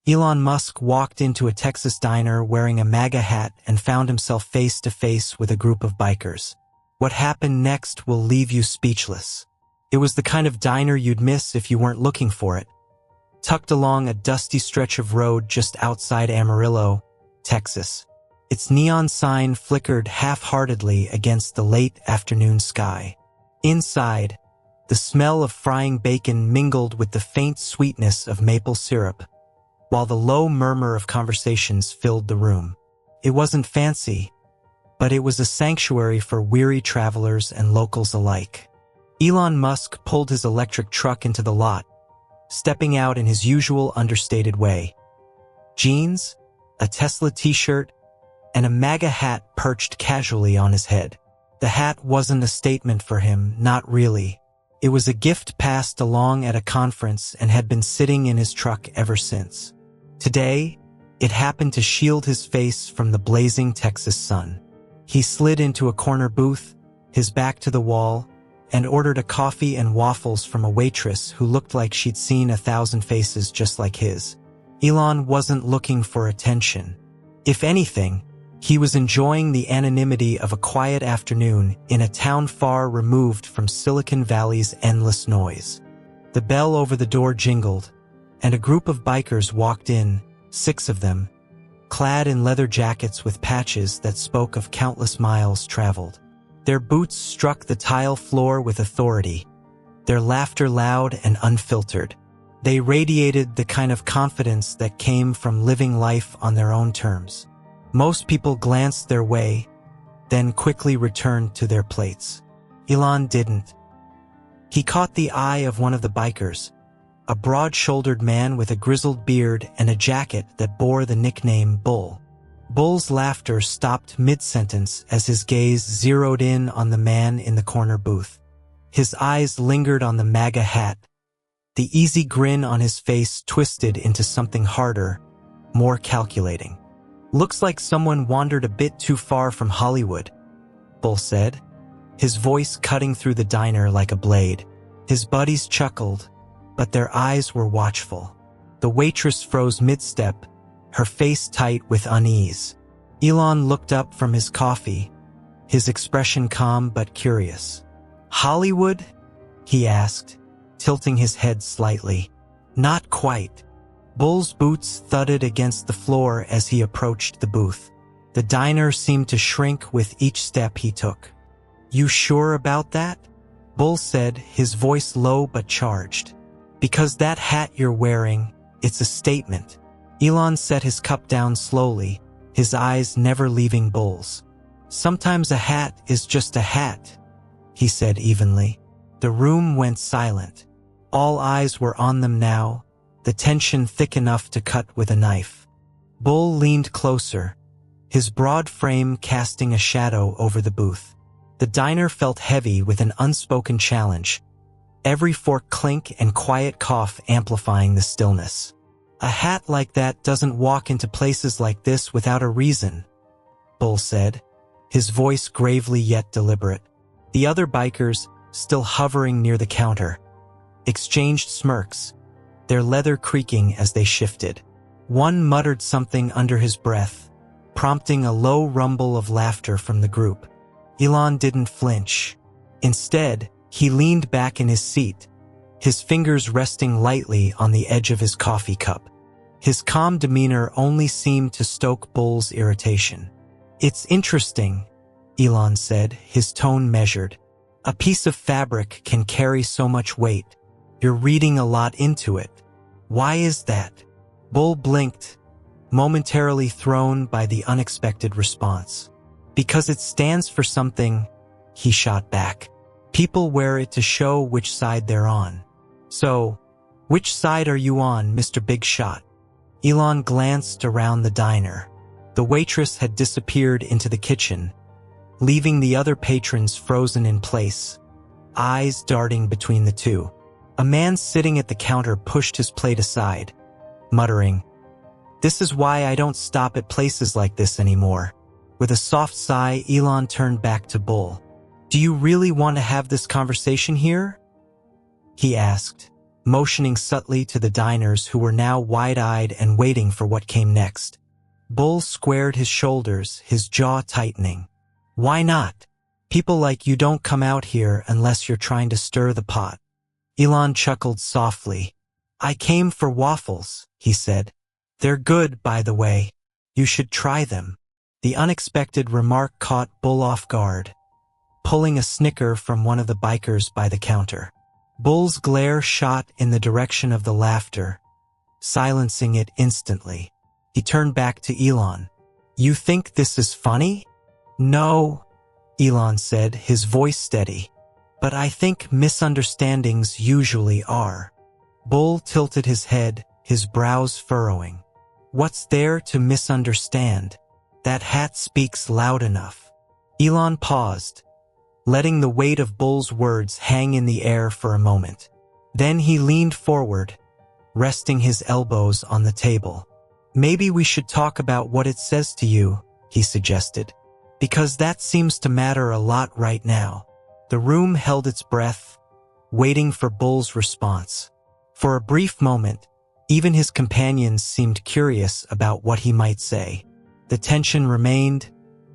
Elon Musk walked into a Texas diner wearing a MAGA hat and found himself face to face with a group of bikers. What happened next will leave you speechless. It was the kind of diner you'd miss if you weren't looking for it. Tucked along a dusty stretch of road just outside Amarillo, Texas. Its neon sign flickered half-heartedly against the late afternoon sky. Inside, the smell of frying bacon mingled with the faint sweetness of maple syrup, while the low murmur of conversations filled the room. It wasn't fancy, but it was a sanctuary for weary travelers and locals alike. Elon Musk pulled his electric truck into the lot, stepping out in his usual understated way. Jeans, a Tesla t-shirt, and a MAGA hat perched casually on his head. The hat wasn't a statement for him, not really. It was a gift passed along at a conference and had been sitting in his truck ever since. Today, it happened to shield his face from the blazing Texas sun. He slid into a corner booth, his back to the wall, and ordered a coffee and waffles from a waitress who looked like she'd seen 1,000 faces just like his. Elon wasn't looking for attention. If anything, he was enjoying the anonymity of a quiet afternoon in a town far removed from Silicon Valley's endless noise. The bell over the door jingled, and a group of bikers walked in, 6 of them, clad in leather jackets with patches that spoke of countless miles traveled. Their boots struck the tile floor with authority, their laughter loud and unfiltered. They radiated the kind of confidence that came from living life on their own terms. Most people glanced their way, then quickly returned to their plates. Elon didn't. He caught the eye of one of the bikers, a broad-shouldered man with a grizzled beard and a jacket that bore the nickname Bull. Bull's laughter stopped mid-sentence as his gaze zeroed in on the man in the corner booth. His eyes lingered on the MAGA hat. The easy grin on his face twisted into something harder, more calculating. "Looks like someone wandered a bit too far from Hollywood," Bull said, his voice cutting through the diner like a blade. His buddies chuckled, but their eyes were watchful. The waitress froze mid-step, her face tight with unease. Elon looked up from his coffee, his expression calm but curious. "Hollywood?" he asked, tilting his head slightly. "Not quite." Bull's boots thudded against the floor as he approached the booth. The diner seemed to shrink with each step he took. "You sure about that?" Bull said, his voice low but charged. "Because that hat you're wearing, it's a statement." Elon set his cup down slowly, his eyes never leaving Bull's. "Sometimes a hat is just a hat," he said evenly. The room went silent. All eyes were on them now, the tension thick enough to cut with a knife. Bull leaned closer, his broad frame casting a shadow over the booth. The diner felt heavy with an unspoken challenge, every fork clink and quiet cough amplifying the stillness. "A hat like that doesn't walk into places like this without a reason," Bull said, his voice gravely yet deliberate. The other bikers, still hovering near the counter, exchanged smirks, their leather creaking as they shifted. One muttered something under his breath, prompting a low rumble of laughter from the group. Elon didn't flinch. Instead, he leaned back in his seat, his fingers resting lightly on the edge of his coffee cup. His calm demeanor only seemed to stoke Bull's irritation. "It's interesting," Elon said, his tone measured. "A piece of fabric can carry so much weight. You're reading a lot into it. Why is that?" Bull blinked, momentarily thrown by the unexpected response. "Because it stands for something," he shot back. "People wear it to show which side they're on. So, which side are you on, Mr. Big Shot?" Elon glanced around the diner. The waitress had disappeared into the kitchen, leaving the other patrons frozen in place, eyes darting between the two. A man sitting at the counter pushed his plate aside, muttering, "This is why I don't stop at places like this anymore." With a soft sigh, Elon turned back to Bull. "Do you really want to have this conversation here?" he asked, motioning subtly to the diners who were now wide-eyed and waiting for what came next. Bull squared his shoulders, his jaw tightening. Why not? People like you don't come out here unless you're trying to stir the pot. Elon chuckled softly. I came for waffles, he said. They're good, by the way. You should try them. The unexpected remark caught Bull off guard, pulling a snicker from one of the bikers by the counter. Bull's glare shot in the direction of the laughter, silencing it instantly. He turned back to Elon. You think this is funny? No, Elon said, his voice steady. But I think misunderstandings usually are. Bull tilted his head, his brows furrowing. What's there to misunderstand? That hat speaks loud enough. Elon paused, letting the weight of Bull's words hang in the air for a moment. Then he leaned forward, resting his elbows on the table. Maybe we should talk about what it says to you, he suggested, because that seems to matter a lot right now. The room held its breath, waiting for Bull's response. For a brief moment, even his companions seemed curious about what he might say. The tension remained,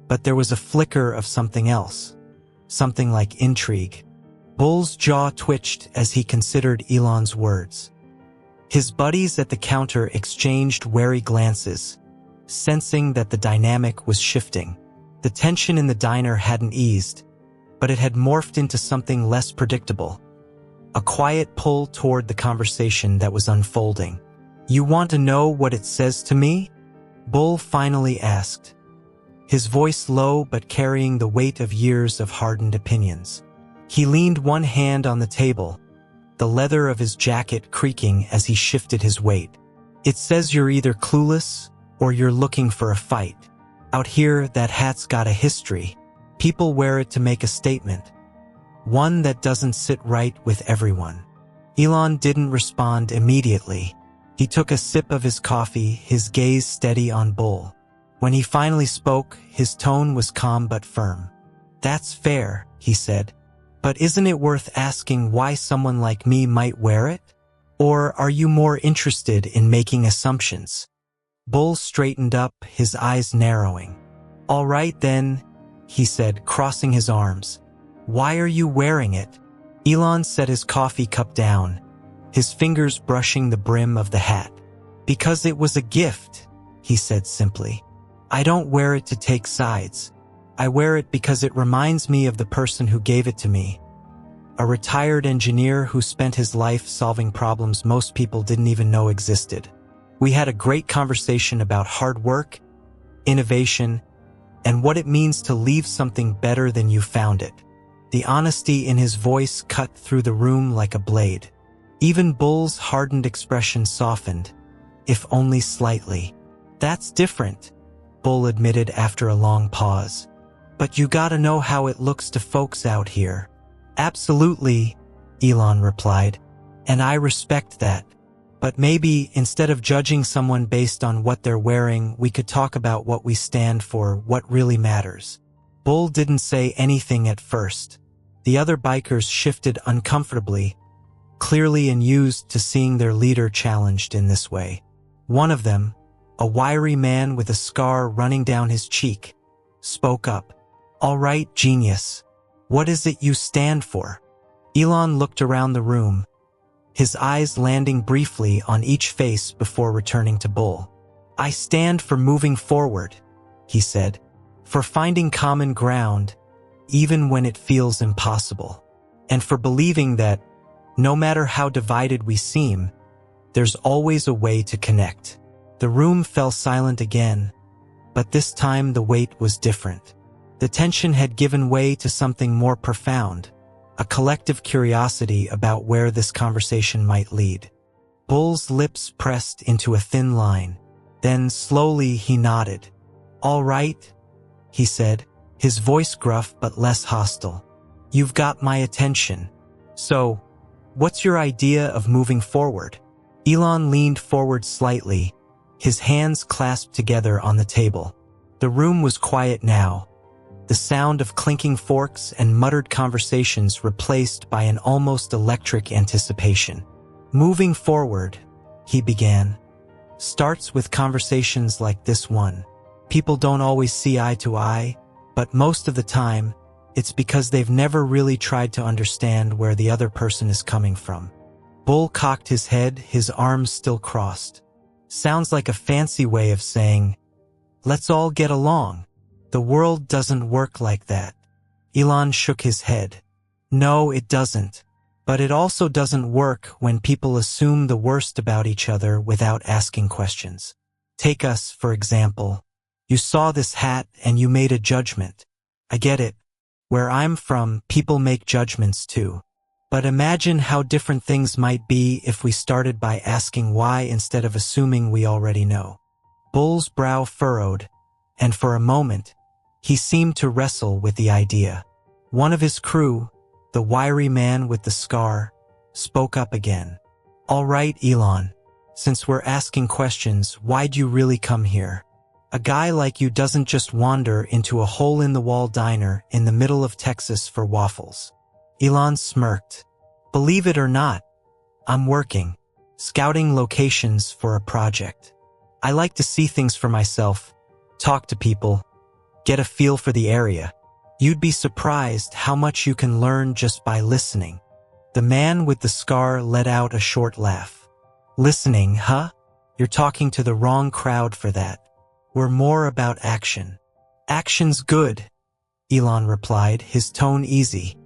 but there was a flicker of something else. Something like intrigue. Bull's jaw twitched as he considered Elon's words. His buddies at the counter exchanged wary glances, sensing that the dynamic was shifting. The tension in the diner hadn't eased, but it had morphed into something less predictable. A quiet pull toward the conversation that was unfolding. You want to know what it says to me? Bull finally asked, his voice low but carrying the weight of years of hardened opinions. He leaned one hand on the table, the leather of his jacket creaking as he shifted his weight. It says you're either clueless or you're looking for a fight. Out here, that hat's got a history. People wear it to make a statement. One that doesn't sit right with everyone. Elon didn't respond immediately. He took a sip of his coffee, his gaze steady on Bull. When he finally spoke, his tone was calm but firm. That's fair, he said. But isn't it worth asking why someone like me might wear it? Or are you more interested in making assumptions? Bull straightened up, his eyes narrowing. All right then, he said, crossing his arms. Why are you wearing it? Elon set his coffee cup down, his fingers brushing the brim of the hat. Because it was a gift, he said simply. I don't wear it to take sides. I wear it because it reminds me of the person who gave it to me. A retired engineer who spent his life solving problems most people didn't even know existed. We had a great conversation about hard work, innovation, and what it means to leave something better than you found it. The honesty in his voice cut through the room like a blade. Even Bull's hardened expression softened, if only slightly. That's different, Bull admitted after a long pause. But you gotta know how it looks to folks out here. Absolutely, Elon replied, and I respect that. But maybe, instead of judging someone based on what they're wearing, we could talk about what we stand for, what really matters. Bull didn't say anything at first. The other bikers shifted uncomfortably, clearly unused to seeing their leader challenged in this way. One of them, a wiry man with a scar running down his cheek, spoke up. All right, genius. What is it you stand for? Elon looked around the room, his eyes landing briefly on each face before returning to Bull. I stand for moving forward, he said, for finding common ground, even when it feels impossible, and for believing that, no matter how divided we seem, there's always a way to connect. The room fell silent again, but this time the weight was different. The tension had given way to something more profound, a collective curiosity about where this conversation might lead. Bull's lips pressed into a thin line. Then slowly he nodded. All right, he said, his voice gruff but less hostile. You've got my attention. So, what's your idea of moving forward? Elon leaned forward slightly, his hands clasped together on the table. The room was quiet now, the sound of clinking forks and muttered conversations replaced by an almost electric anticipation. Moving forward, he began, starts with conversations like this one. People don't always see eye to eye, but most of the time, it's because they've never really tried to understand where the other person is coming from. Bull cocked his head, his arms still crossed. Sounds like a fancy way of saying, let's all get along. The world doesn't work like that. Elon shook his head. No, it doesn't. But it also doesn't work when people assume the worst about each other without asking questions. Take us, for example. You saw this hat and you made a judgment. I get it. Where I'm from, people make judgments too. But imagine how different things might be if we started by asking why instead of assuming we already know. Bull's brow furrowed, and for a moment, he seemed to wrestle with the idea. One of his crew, the wiry man with the scar, spoke up again. All right, Elon, since we're asking questions, why'd you really come here? A guy like you doesn't just wander into a hole-in-the-wall diner in the middle of Texas for waffles. Elon smirked. Believe it or not, I'm working, scouting locations for a project. I like to see things for myself, talk to people, get a feel for the area. You'd be surprised how much you can learn just by listening. The man with the scar let out a short laugh. Listening, huh? You're talking to the wrong crowd for that. We're more about action. Action's good, Elon replied, his tone easy.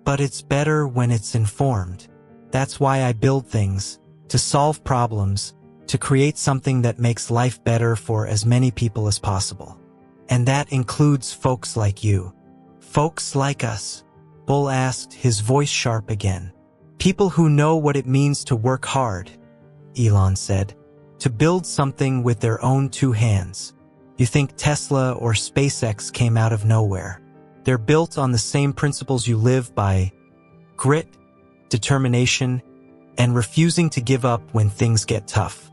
But it's better when it's informed. That's why I build things, to solve problems, to create something that makes life better for as many people as possible. And that includes folks like you. Folks like us? Bull asked, his voice sharp again. People who know what it means to work hard, Elon said, to build something with their own two hands. You think Tesla or SpaceX came out of nowhere. They're built on the same principles you live by: grit, determination, and refusing to give up when things get tough.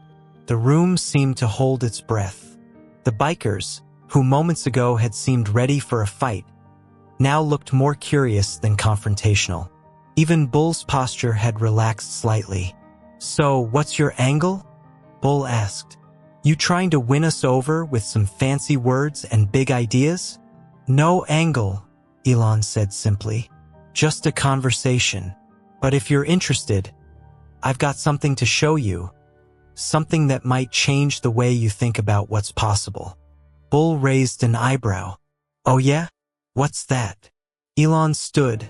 The room seemed to hold its breath. The bikers, who moments ago had seemed ready for a fight, now looked more curious than confrontational. Even Bull's posture had relaxed slightly. So, what's your angle? Bull asked. You trying to win us over with some fancy words and big ideas? No angle, Elon said simply. Just a conversation. But if you're interested, I've got something to show you. Something that might change the way you think about what's possible. Bull raised an eyebrow. Oh yeah? What's that? Elon stood,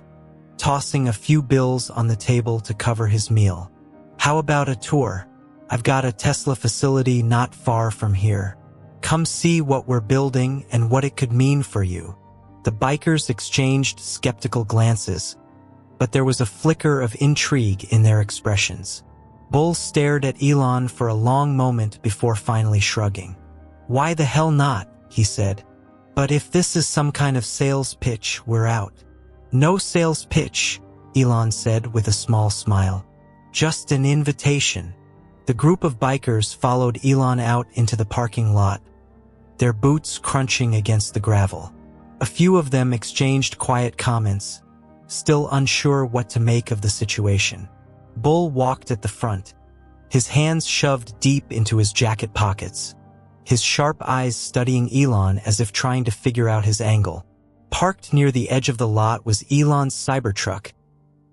tossing a few bills on the table to cover his meal. How about a tour? I've got a Tesla facility not far from here. Come see what we're building and what it could mean for you. The bikers exchanged skeptical glances, but there was a flicker of intrigue in their expressions. Bull stared at Elon for a long moment before finally shrugging. Why the hell not? He said. But if this is some kind of sales pitch, we're out. No sales pitch, Elon said with a small smile. Just an invitation. The group of bikers followed Elon out into the parking lot, their boots crunching against the gravel. A few of them exchanged quiet comments, still unsure what to make of the situation. Bull walked at the front, his hands shoved deep into his jacket pockets, his sharp eyes studying Elon as if trying to figure out his angle. Parked near the edge of the lot was Elon's Cybertruck,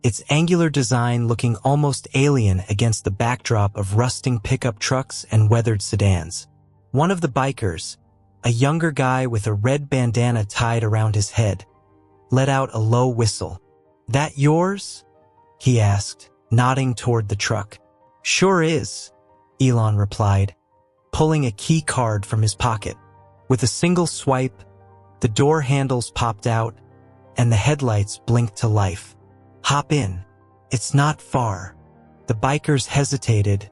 its angular design looking almost alien against the backdrop of rusting pickup trucks and weathered sedans. One of the bikers, a younger guy with a red bandana tied around his head, let out a low whistle. That yours? He asked, nodding toward the truck. Sure is, Elon replied, pulling a key card from his pocket. With a single swipe, the door handles popped out, and the headlights blinked to life. Hop in. It's not far. The bikers hesitated,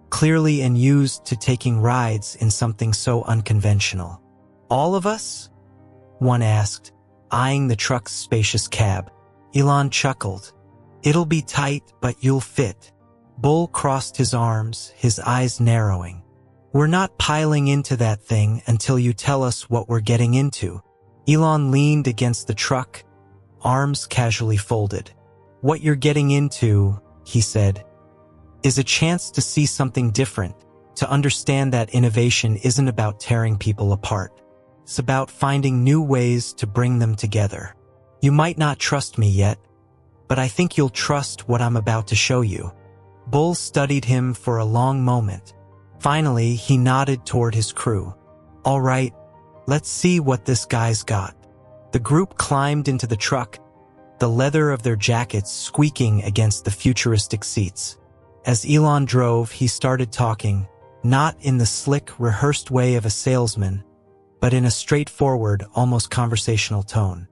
clearly unused to taking rides in something so unconventional. All of us? One asked, eyeing the truck's spacious cab. Elon chuckled. It'll be tight, but you'll fit. Bull crossed his arms, his eyes narrowing. We're not piling into that thing until you tell us what we're getting into. Elon leaned against the truck, arms casually folded. What you're getting into, he said, is a chance to see something different, to understand that innovation isn't about tearing people apart. It's about finding new ways to bring them together. You might not trust me yet, but I think you'll trust what I'm about to show you. Bull studied him for a long moment. Finally, he nodded toward his crew. All right, let's see what this guy's got. The group climbed into the truck, the leather of their jackets squeaking against the futuristic seats. As Elon drove, he started talking, not in the slick, rehearsed way of a salesman, but in a straightforward, almost conversational tone.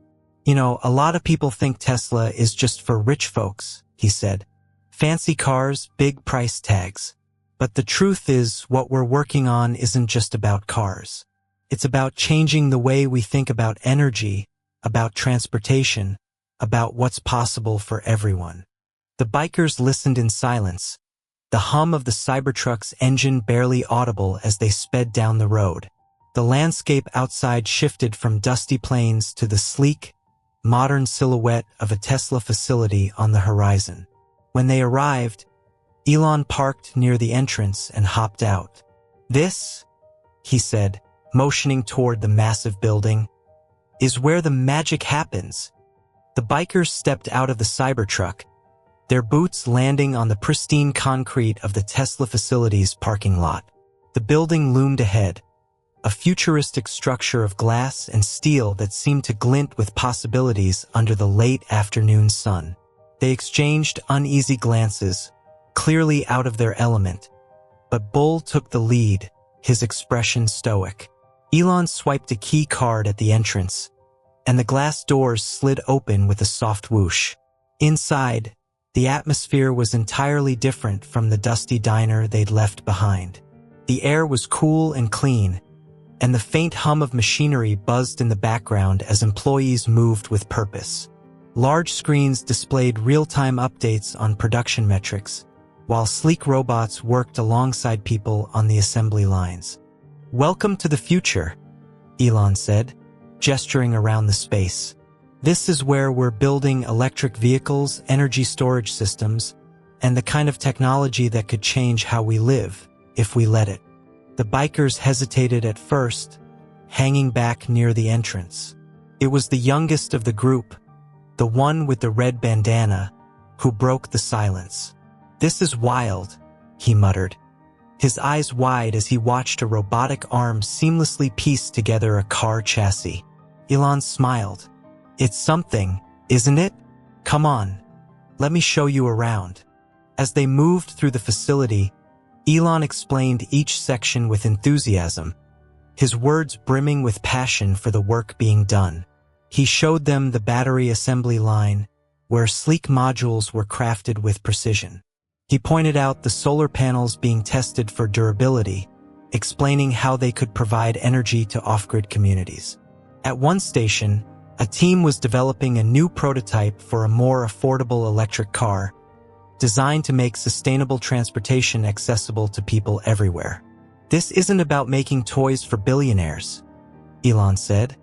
You know, a lot of people think Tesla is just for rich folks, he said. Fancy cars, big price tags. But the truth is, what we're working on isn't just about cars. It's about changing the way we think about energy, about transportation, about what's possible for everyone. The bikers listened in silence, the hum of the Cybertruck's engine barely audible as they sped down the road. The landscape outside shifted from dusty plains to the sleek, modern silhouette of a Tesla facility on the horizon. When they arrived, Elon parked near the entrance and hopped out. "This," he said, motioning toward the massive building, "is where the magic happens." The bikers stepped out of the Cybertruck, their boots landing on the pristine concrete of the Tesla facility's parking lot. The building loomed ahead, a futuristic structure of glass and steel that seemed to glint with possibilities under the late afternoon sun. They exchanged uneasy glances, clearly out of their element, but Bull took the lead, his expression stoic. Elon swiped a key card at the entrance, and the glass doors slid open with a soft whoosh. Inside, the atmosphere was entirely different from the dusty diner they'd left behind. The air was cool and clean, and the faint hum of machinery buzzed in the background as employees moved with purpose. Large screens displayed real-time updates on production metrics, while sleek robots worked alongside people on the assembly lines. "Welcome to the future," Elon said, gesturing around the space. "This is where we're building electric vehicles, energy storage systems, and the kind of technology that could change how we live, if we let it." The bikers hesitated at first, hanging back near the entrance. It was the youngest of the group, the one with the red bandana, who broke the silence. "This is wild," he muttered, his eyes wide as he watched a robotic arm seamlessly piece together a car chassis. Elon smiled. "It's something, isn't it? Come on, let me show you around." As they moved through the facility, Elon explained each section with enthusiasm, his words brimming with passion for the work being done. He showed them the battery assembly line, where sleek modules were crafted with precision. He pointed out the solar panels being tested for durability, explaining how they could provide energy to off-grid communities. At one station, a team was developing a new prototype for a more affordable electric car, designed to make sustainable transportation accessible to people everywhere. "This isn't about making toys for billionaires," Elon said,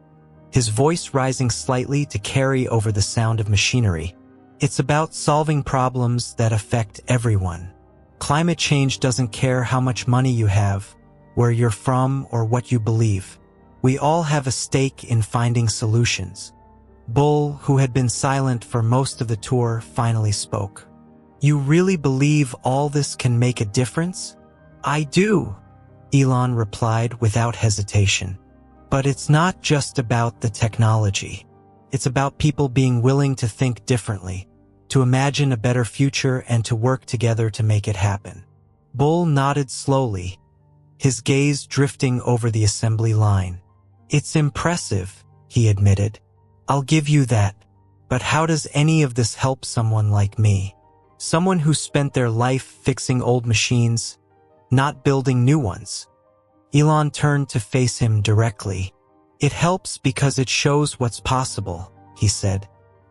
his voice rising slightly to carry over the sound of machinery. "It's about solving problems that affect everyone. Climate change doesn't care how much money you have, where you're from, or what you believe. We all have a stake in finding solutions." Bull, who had been silent for most of the tour, finally spoke. "You really believe all this can make a difference?" "I do," Elon replied without hesitation. "But it's not just about the technology. It's about people being willing to think differently, to imagine a better future, and to work together to make it happen." Bull nodded slowly, his gaze drifting over the assembly line. "It's impressive," he admitted. "I'll give you that. But how does any of this help someone like me? Someone who spent their life fixing old machines, not building new ones." Elon turned to face him directly. "It helps because it shows what's possible," he said.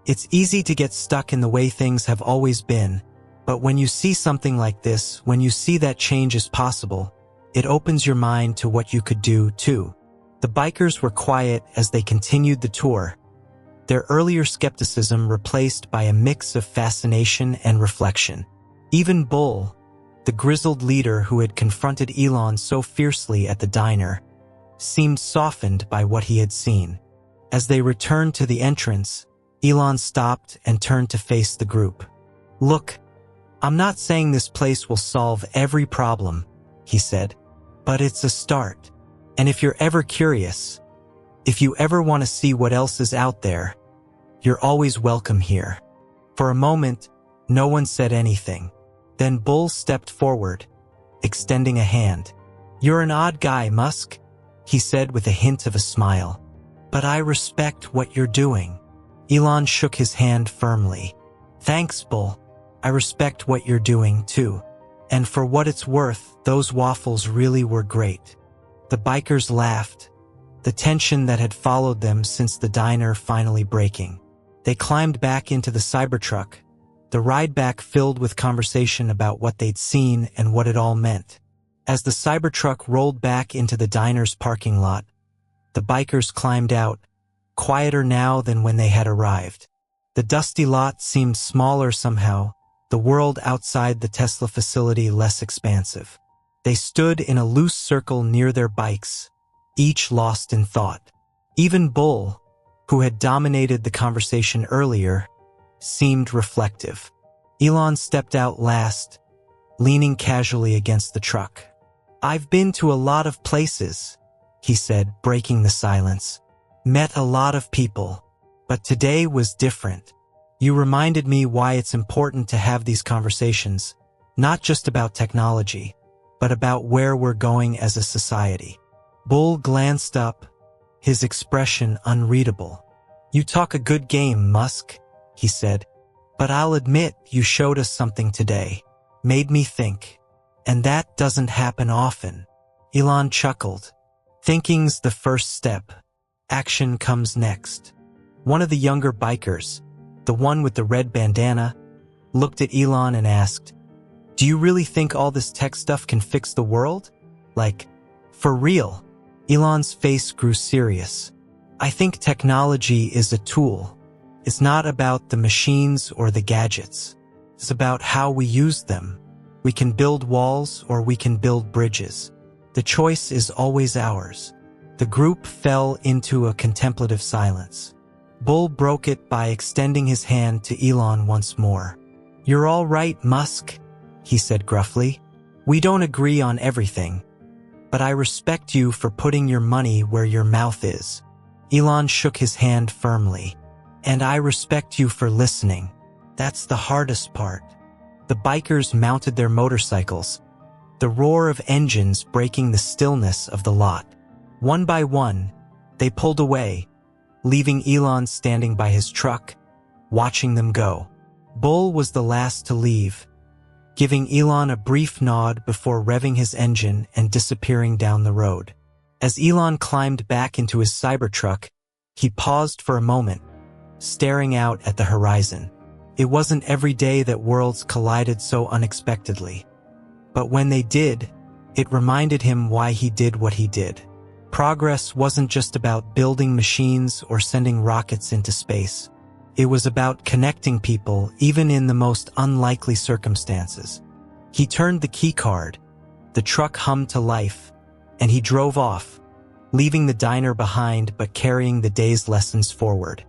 "It's easy to get stuck in the way things have always been, but when you see something like this, when you see that change is possible, it opens your mind to what you could do too." The bikers were quiet as they continued the tour, their earlier skepticism replaced by a mix of fascination and reflection. Even Bull, The grizzled leader who had confronted Elon so fiercely at the diner seemed softened by what he had seen. As they returned to the entrance, Elon stopped and turned to face the group. "Look, I'm not saying this place will solve every problem," he said, "but it's a start. And if you're ever curious, if you ever want to see what else is out there, you're always welcome here." For a moment, no one said anything. Then Bull stepped forward, extending a hand. "You're an odd guy, Musk," he said with a hint of a smile. "But I respect what you're doing." Elon shook his hand firmly. "Thanks, Bull. I respect what you're doing, too. And for what it's worth, those waffles really were great." The bikers laughed, the tension that had followed them since the diner finally breaking. They climbed back into the Cybertruck, the ride back filled with conversation about what they'd seen and what it all meant. As the Cybertruck rolled back into the diner's parking lot, the bikers climbed out, quieter now than when they had arrived. The dusty lot seemed smaller somehow, the world outside the Tesla facility less expansive. They stood in a loose circle near their bikes, each lost in thought. Even Bull, who had dominated the conversation earlier, seemed reflective. Elon stepped out last, leaning casually against the truck. "I've been to a lot of places," he said, breaking the silence. "Met a lot of people, but today was different. You reminded me why it's important to have these conversations, not just about technology, but about where we're going as a society." Bull glanced up, his expression unreadable. "You talk a good game, Musk," he said, "but I'll admit you showed us something today. Made me think. And that doesn't happen often." Elon chuckled. "Thinking's the first step. Action comes next." One of the younger bikers, the one with the red bandana, looked at Elon and asked, "Do you really think all this tech stuff can fix the world? Like, for real?" Elon's face grew serious. "I think technology is a tool. It's not about the machines or the gadgets. It's about how we use them. We can build walls or we can build bridges. The choice is always ours." The group fell into a contemplative silence. Bull broke it by extending his hand to Elon once more. "You're all right, Musk," he said gruffly. "We don't agree on everything, but I respect you for putting your money where your mouth is." Elon shook his hand firmly. "And I respect you for listening. That's the hardest part." The bikers mounted their motorcycles, the roar of engines breaking the stillness of the lot. One by one, they pulled away, leaving Elon standing by his truck, watching them go. Bull was the last to leave, giving Elon a brief nod before revving his engine and disappearing down the road. As Elon climbed back into his Cybertruck, he paused for a moment, staring out at the horizon. It wasn't every day that worlds collided so unexpectedly. But when they did, it reminded him why he did what he did. Progress wasn't just about building machines or sending rockets into space. It was about connecting people even in the most unlikely circumstances. He turned the key card, the truck hummed to life, and he drove off, leaving the diner behind but carrying the day's lessons forward.